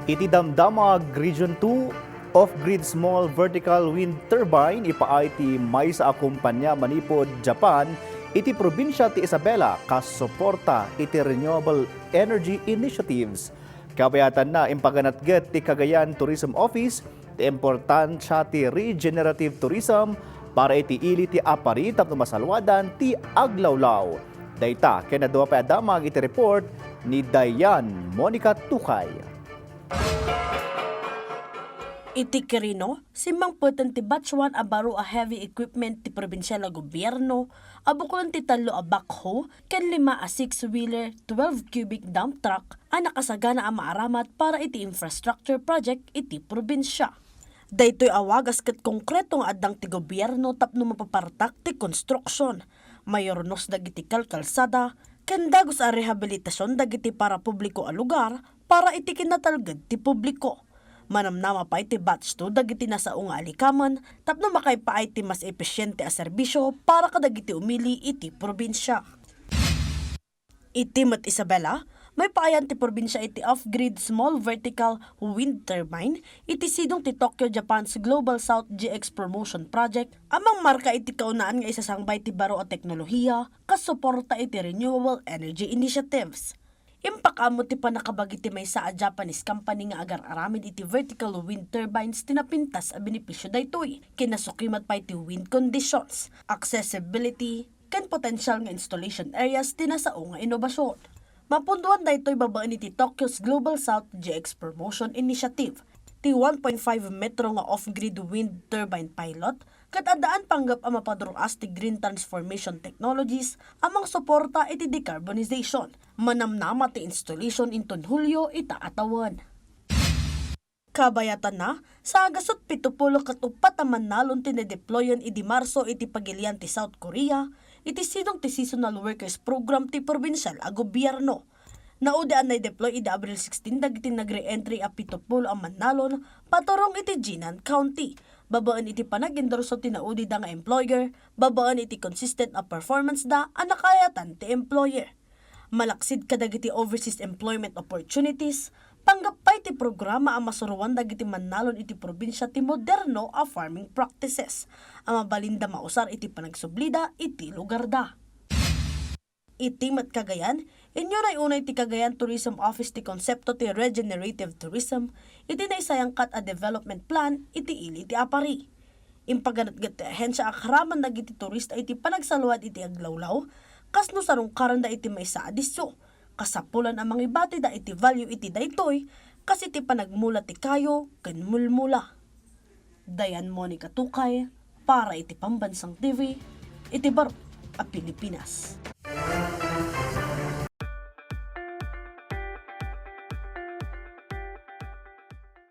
Iti damdamag Region 2 off-grid small vertical wind turbine ipaay ti may sa akumpanya manipod Japan iti probinsya ti Isabela kas suporta iti renewable energy initiatives. Kabayatan na impaganatget ti Cagayan Tourism Office ti importansya ti regenerative tourism para iti ili ti apari tapno masalwadan ti aglawlaw. Dayta kenadwa pa adamag iti report ni Dayan Monica Tukay. Iti Quirino, simang putan ti batch 1 abaro a heavy equipment ti probinsyal a gobyerno, abukulan ti talo a backhoe, ken 5 a 6-wheeler, 12 cubic dump truck, a nakasagana a maaramat para iti infrastructure project iti probinsya. Daytoy awagas ket konkretong adang ti gobyerno tapno mapapartak ti konstruksyon, mayornos dagiti kalsada, ken dagos a rehabilitasyon dagiti para publiko a lugar para iti kinatalged ti publiko. Manamnama pa iti batch 2 dagiti nasaong nga alikaman tapno makaipaay ti mas epesyente a serbisyo para kadagiti umili iti probinsya. Iti met Isabela, may paayan ti probinsya iti off-grid small vertical wind turbine iti sidong ti Tokyo, Japan's Global South GX Promotion Project amang marka iti kaunaan nga isasangbay ti baro a teknolohiya kas suporta iti renewable energy initiatives. Impakamo ti panakabagiti may sa a Japanese company nga agar-aramid iti vertical wind turbines tinapintas a benepisyo daytoy. Kinasukimat pa iti wind conditions, accessibility, ken potential nga installation areas tinasao nga inobasyon. Mapunduan daytoy babaan iti Tokyo's Global South GX Promotion Initiative, ti 1.5 metro nga off-grid wind turbine pilot, kat adaan panggap ang mapadruas ti green transformation technologies amang suporta iti decarbonization. Manamnama ti installation inton Hulyo itaatawan. Kabayatan na, sa agasot 70 kat upat aman nalon tinedeployan iti Marso iti pagilian ti South Korea, iti sidong ti seasonal workers program ti probinsyal a gobyerno. Naudaan na i-deploy iti Abril 16 dagiti nagre-entry a 70 aman nalon paturong iti Jinan County. Babaan iti panag-endorso ti naudi da nga employer, babaan iti consistent a performance da a nakayatan ti employer. Malaksid kadagiti overseas employment opportunities, panggap pa iti programa ang masuruan dagiti mannalon iti probinsya ti moderno a farming practices. Ang mabalinda mausar iti panagsublida iti lugar da. Iti met Cagayan, inyo na unay ti Cagayan Tourism Office ti konsepto ti regenerative tourism, iti naisayangkat a development plan iti ili ti apari. Impaganatgat ti ahensya akraman dagiti turista iti panagsaluad iti aglawlaw, kas no sarungkaran da iti maysa adisyo, kasapulan ang mangibati da iti value iti daytoy, kas iti panagmula ti kayo ken mulmula. Dayan Monica Tukay, para iti Pambansang TV, iti Baro a Pilipinas.